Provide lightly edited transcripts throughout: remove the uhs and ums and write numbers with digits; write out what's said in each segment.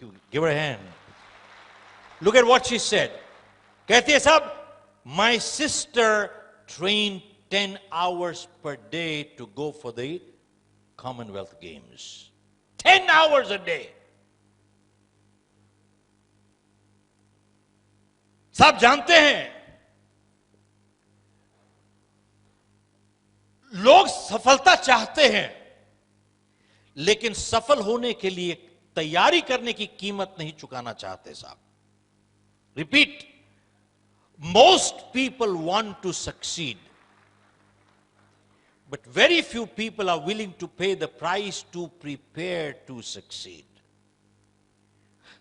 you. Give her a hand. Look at what she said. कहती है साहब, my sister trained 10 hours per day to go for the Commonwealth Games. 10 hours a day. साहब जानते हैं, लोग सफलता चाहते हैं, लेकिन सफल होने के लिए तैयारी करने की कीमत नहीं चुकाना चाहते साहब. Repeat, most people want to succeed, but very few people are willing to pay the price to prepare to succeed.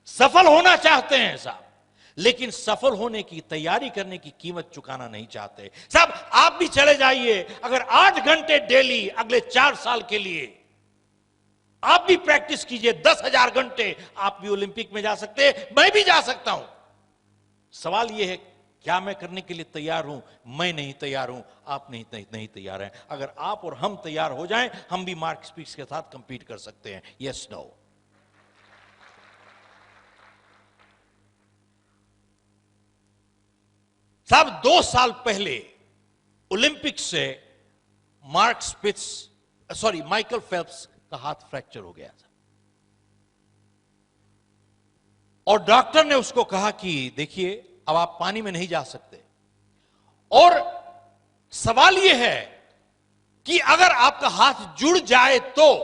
सफल होना चाहते हैं साहब, लेकिन सफल होने की तैयारी करने की कीमत चुकाना नहीं चाहते साहब. आप भी चले जाइए, अगर 8 घंटे डेली अगले 4 साल के लिए आप भी प्रैक्टिस कीजिए, 10,000 घंटे, आप भी ओलंपिक में जा सकते हैं, मैं भी जा सकता हूं. सवाल यह है, क्या मैं करने के लिए तैयार हूं? मैं नहीं तैयार हूं, आप नहीं तैयार हैं. अगर आप और हम तैयार हो जाएं, हम भी मार्क स्पीक्स के साथ कंपीट कर सकते हैं. Yes, no. साहब 2 साल पहले ओलंपिक से माइकल फेल्प्स का हाथ फ्रैक्चर हो गया था, और डॉक्टर ने उसको कहा कि देखिए, अब आप पानी में नहीं जा सकते. और सवाल यह है कि अगर आपका हाथ जुड़ जाए तो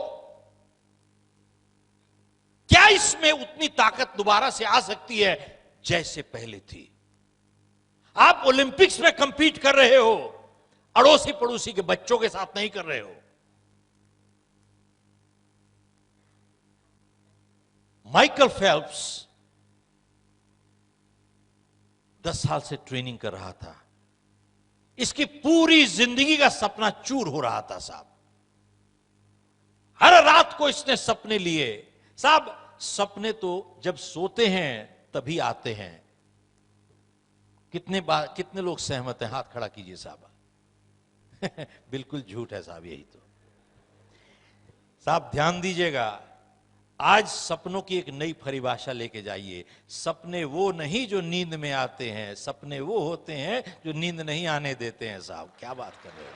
क्या इसमें उतनी ताकत दोबारा से आ सकती है जैसे पहले थी? आप ओलंपिक्स में कंपीट कर रहे हो, अड़ोसी पड़ोसी के बच्चों के साथ नहीं कर रहे हो. माइकल फेल्प्स 10 साल से ट्रेनिंग कर रहा था. इसकी पूरी जिंदगी का सपना चूर हो रहा था साहब. हर रात को इसने सपने लिए साहब. सपने तो जब सोते हैं तभी आते हैं. कितने लोग सहमत हैं? हाथ खड़ा कीजिए साहब. बिल्कुल झूठ है साहब, यही तो. साहब ध्यान दीजिएगा, आज सपनों की एक नई परिभाषा लेके जाइए. सपने वो नहीं जो नींद में आते हैं, सपने वो होते हैं जो नींद नहीं आने देते हैं साहब. क्या बात कर रहे हो?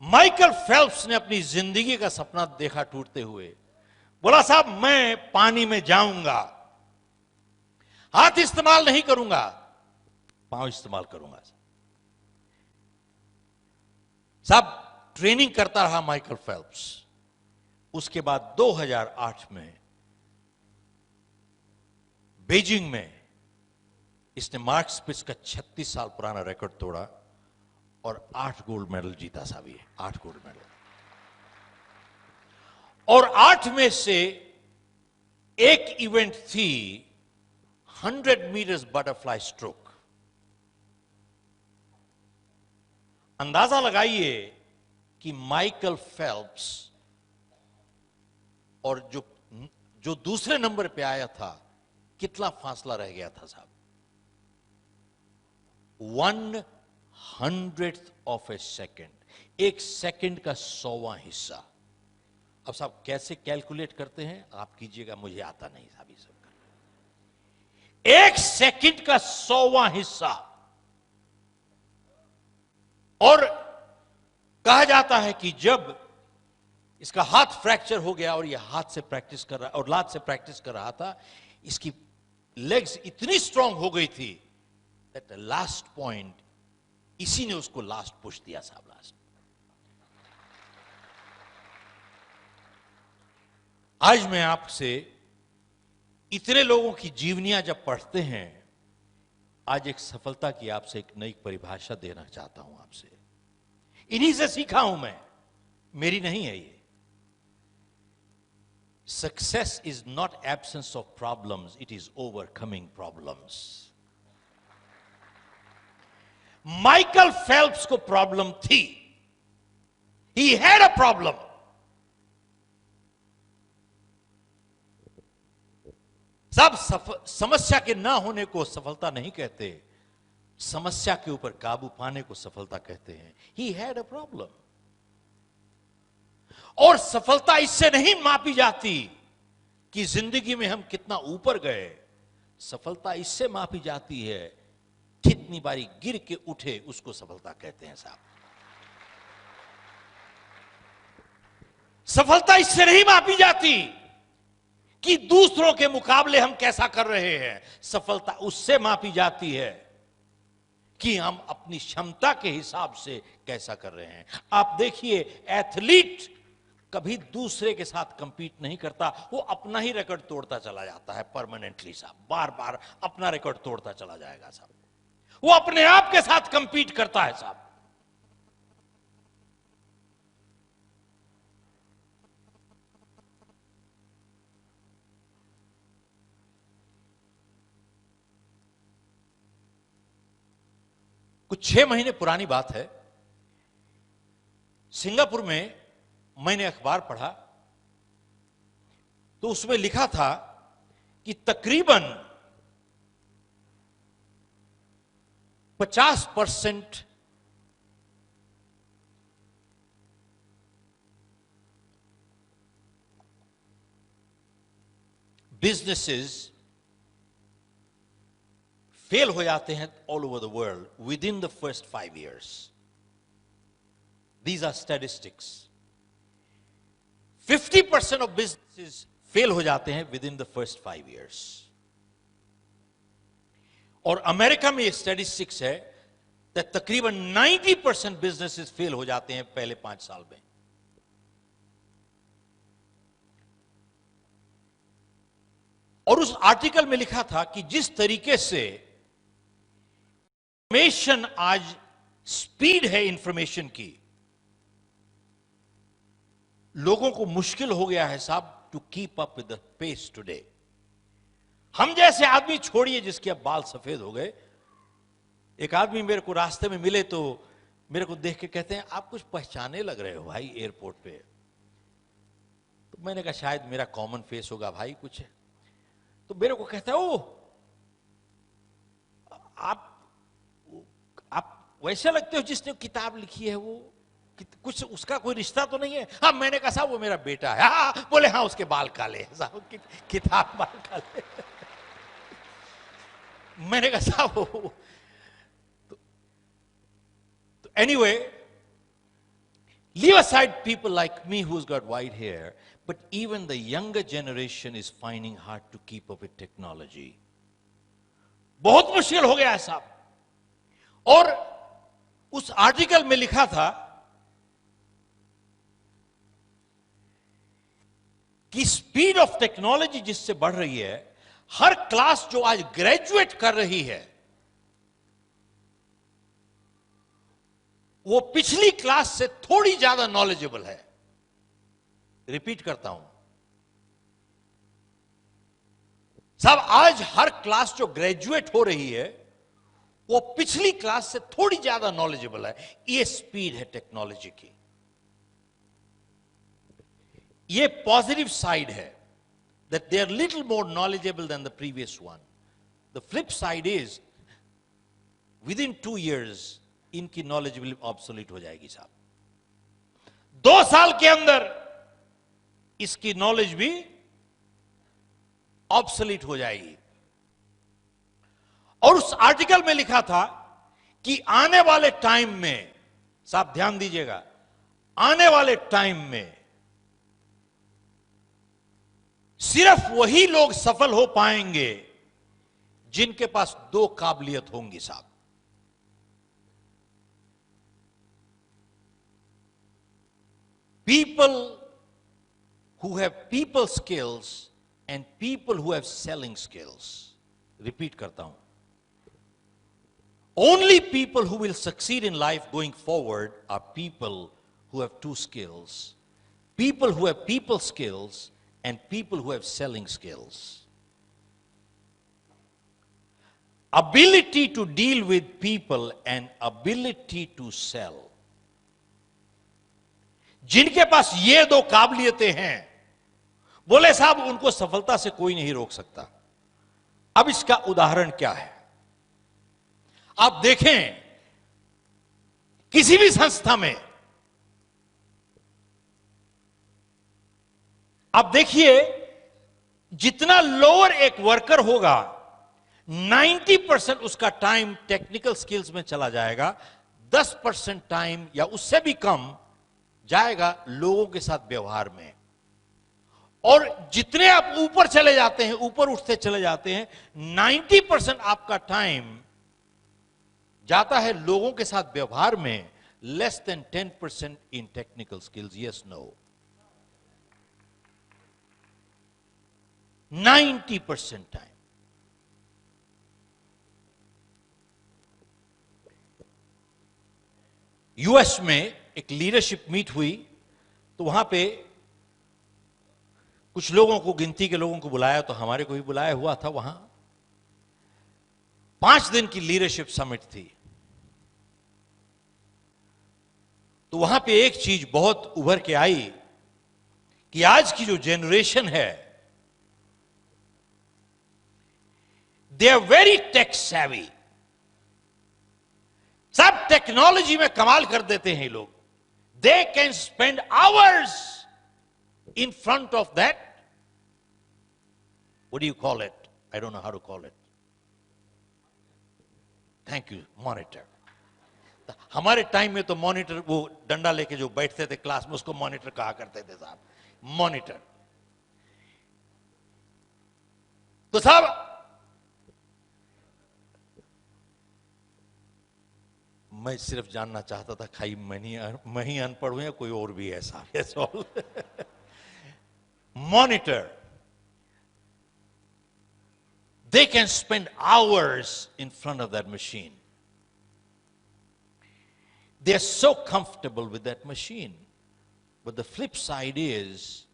माइकल फेल्प्स ने अपनी जिंदगी का सपना देखा टूटते हुए. बोला साहब, मैं पानी में जाऊंगा, हाथ इस्तेमाल नहीं करूंगा, पांव इस्तेमाल करूंगा. साहब ट्रेनिंग करता रहा माइकल फेल्प्स. उसके बाद 2008 में बीजिंग में इसने मार्क स्पिट्स का 36 साल पुराना रिकॉर्ड तोड़ा और 8 गोल्ड मेडल जीता साहब. ये 8 गोल्ड मेडल, और 8 में से एक इवेंट थी 100 मीटर्स बटरफ्लाई स्ट्रोक. अंदाजा लगाइए कि माइकल फेल्प्स और जो दूसरे नंबर पे आया था, कितना फासला रह गया था साहब. 1/100th of A second. एक सेकेंड का 100वां हिस्सा. अब साहब कैसे कैलकुलेट करते हैं आप कीजिएगा, मुझे आता नहीं साहब ये सब करना. एक सेकेंड का 100वां हिस्सा. और कहा जाता है कि जब इसका हाथ फ्रैक्चर हो गया और यह हाथ से प्रैक्टिस कर रहा और लात से प्रैक्टिस कर रहा था, इसकी लेग्स इतनी स्ट्रांग हो गई थी दैट लास्ट पॉइंट इसी ने उसको लास्ट पुश दिया साहब. लास्ट आज मैं आपसे इतने लोगों की जीवनियां जब पढ़ते हैं, आज एक सफलता की आपसे एक नई परिभाषा देना चाहता हूं आपसे. इन्हीं से सीखा हूं मैं, मेरी नहीं है ये. Success is not absence of problems, it is overcoming problems. Michael Phelps को प्रॉब्लम थी. He had a problem. सब समस्या के ना होने को सफलता नहीं कहते. समस्या के ऊपर काबू पाने को सफलता कहते हैं। He had a problem. और सफलता इससे नहीं मापी जाती कि जिंदगी में हम कितना ऊपर गए। सफलता इससे मापी जाती है कितनी बारी गिर के उठे, उसको सफलता कहते हैं साहब। सफलता इससे नहीं मापी जाती कि दूसरों के मुकाबले हम कैसा कर रहे हैं। सफलता उससे मापी जाती है कि हम अपनी क्षमता के हिसाब से कैसा कर रहे हैं। आप देखिए, एथलीट कभी दूसरे के साथ कंपीट नहीं करता, वो अपना ही रिकॉर्ड तोड़ता चला जाता है परमानेंटली साहब। बार बार अपना रिकॉर्ड तोड़ता चला जाएगा साहब। वो अपने आप के साथ कंपीट करता है साहब। कुछ 6 महीने पुरानी बात है, सिंगापुर में मैंने अखबार पढ़ा तो उसमें लिखा था कि तकरीबन 50% बिजनेसेस फेल हो जाते हैं all over the world with in the first 5 years. These are statistics. 50% of businesses fail हो जाते हैं with in the first 5 years. और अमेरिका में ये स्टैटिस्टिक्स है कि तकरीबन 90% बिजनेसेस फेल हो जाते हैं पहले 5 साल में। और उस आर्टिकल में लिखा था कि जिस तरीके से इंफॉर्मेशन आज, स्पीड है इंफॉर्मेशन की, लोगों को मुश्किल हो गया है साहब to keep up with the pace today. हम जैसे आदमी छोड़िए जिसके अब बाल सफेद हो गए। एक आदमी मेरे को रास्ते में मिले तो मेरे को देख के कहते हैं, आप कुछ पहचाने लग रहे हो भाई एयरपोर्ट पे। तो मैंने कहा शायद मेरा कॉमन फेस होगा भाई कुछ है। तो मेरे को कहता है, ओ आप वैसे लगते हो जिसने किताब लिखी है, वो कुछ उसका कोई रिश्ता तो नहीं है। हाँ, मैंने कहा साहब वो मेरा बेटा है। हाँ, बोले हाँ उसके बाल काले हैं साहब, किताब बाल काले। मैंने कहा साहब तो anyway, leave aside people like me who's got white hair, but even the younger generation is finding hard to keep up with technology. बहुत मुश्किल हो गया है साहब। और उस आर्टिकल में लिखा था कि स्पीड ऑफ टेक्नोलॉजी जिससे बढ़ रही है, हर क्लास जो आज ग्रेजुएट कर रही है वो पिछली क्लास से थोड़ी ज्यादा नॉलेजेबल है। रिपीट करता हूं साहब, आज हर क्लास जो ग्रेजुएट हो रही है वो पिछली क्लास से थोड़ी ज्यादा नॉलेजेबल है। ये स्पीड है टेक्नोलॉजी की। ये पॉजिटिव साइड है, that they are little more knowledgeable than the previous one. The flip side is within 2 years इनकी नॉलेज भी ऑब्सोलीट हो जाएगी साहब। 2 साल के अंदर इसकी नॉलेज भी ऑब्सोलीट हो जाएगी। और उस आर्टिकल में लिखा था कि आने वाले टाइम में, साहब ध्यान दीजिएगा, आने वाले टाइम में सिर्फ वही लोग सफल हो पाएंगे जिनके पास 2 काबिलियत होंगी साहब। People who have people skills and people who have selling skills. Repeat करता हूं, only people who will succeed in life going forward are people who have 2 skills. People who have people skills and people who have selling skills. Ability to deal with people and ability to sell. जिनके पास ये 2 काबिलियतें हैं, बोले साहब उनको सफलता से कोई नहीं रोक सकता। अब इसका उदाहरण क्या है? आप देखें किसी भी संस्था में, आप देखिए जितना लोअर एक वर्कर होगा 90% उसका टाइम टेक्निकल स्किल्स में चला जाएगा, 10% टाइम या उससे भी कम जाएगा लोगों के साथ व्यवहार में। और जितने आप ऊपर चले जाते हैं, ऊपर उठते चले जाते हैं, 90% आपका टाइम जाता है लोगों के साथ व्यवहार में, less than 10% in technical skills. Yes no? 90% time. US में एक लीडरशिप मीट हुई, तो वहां पे कुछ लोगों को, गिनती के लोगों को बुलाया, तो हमारे को भी बुलाया हुआ था। वहां 5 दिन की लीडरशिप समिट थी। तो वहां पे एक चीज बहुत उभर के आई कि आज की जो जनरेशन है, they are very tech savvy. सब टेक्नोलॉजी में कमाल कर देते हैं लोग। They can spend hours in front of that, what do you call it? I don't know how to call it. Thank you, monitor. हमारे टाइम में तो मॉनिटर वो डंडा लेके जो बैठते थे क्लास में, उसको मॉनिटर कहा करते थे साहब, मॉनिटर। तो साहब मैं सिर्फ जानना चाहता था, खाई मैं ही अनपढ़ हूं या कोई और भी है साहब? Monitor. They can spend hours in front of that machine. They're so comfortable with that machine. But the flip side is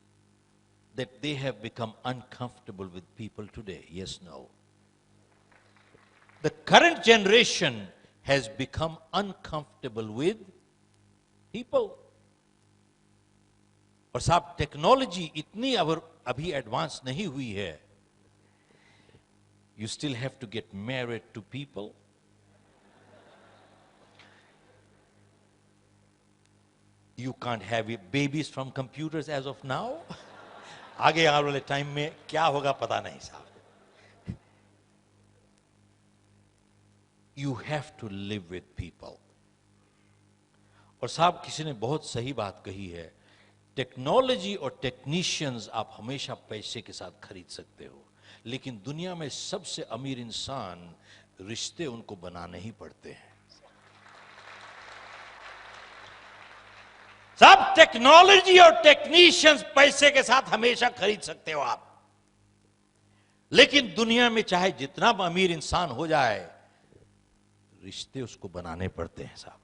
that they have become uncomfortable with people today. Yes, no? The current generation has become uncomfortable with people. और साहब technology इतनी अभी advance नहीं हुई है। You still have to get married to people. You can't have babies from computers as of now. आगे आने वाले टाइम में क्या होगा पता नहीं साहब। You have to live with people. और साहब किसी ने बहुत सही बात कही है, टेक्नोलॉजी और टेक्नीशियंस आप हमेशा पैसे के साथ खरीद सकते हो, लेकिन दुनिया में सबसे अमीर इंसान, रिश्ते उनको बनाने ही पड़ते हैं। सब टेक्नोलॉजी और टेक्नीशियंस पैसे के साथ हमेशा खरीद सकते हो आप, लेकिन दुनिया में चाहे जितना अमीर इंसान हो जाए, रिश्ते उसको बनाने पड़ते हैं साहब।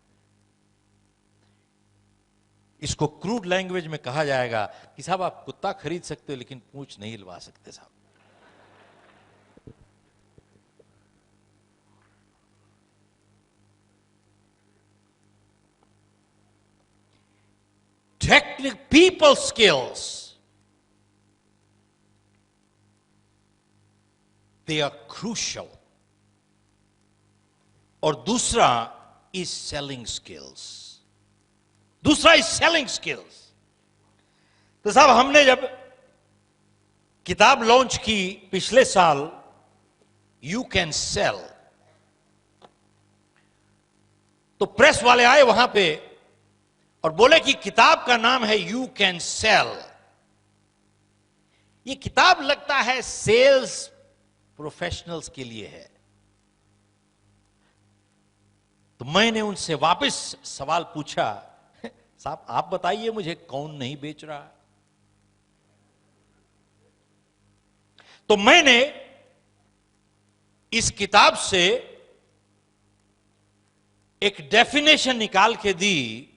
इसको क्रूड लैंग्वेज में कहा जाएगा कि साहब आप कुत्ता खरीद सकते हो लेकिन पूंछ नहीं हिलवा सकते साहब। Technical people skills, they are crucial. और दूसरा is selling skills. दूसरा इज सेलिंग स्किल्स। तो साहब हमने जब किताब लॉन्च की पिछले साल, यू कैन सेल, तो प्रेस वाले आए वहां पे और बोले कि किताब का नाम है यू कैन सेल। ये किताब लगता है सेल्स प्रोफेशनल्स के लिए है। तो मैंने उनसे वापस सवाल पूछा, साहब आप बताइए मुझे कौन नहीं बेच रहा? तो मैंने इस किताब से एक डेफिनेशन निकाल के दी,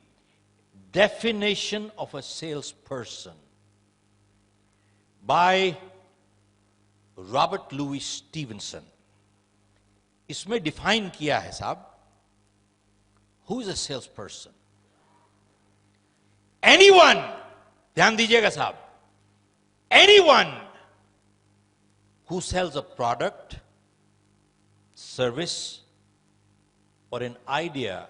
definition of a sales person by Robert Louis Stevenson. इसमें डिफाइन किया है साहब, who is a sales person. Anyone, ध्यान दीजिएगा साहब, anyone who sells a product, service or an idea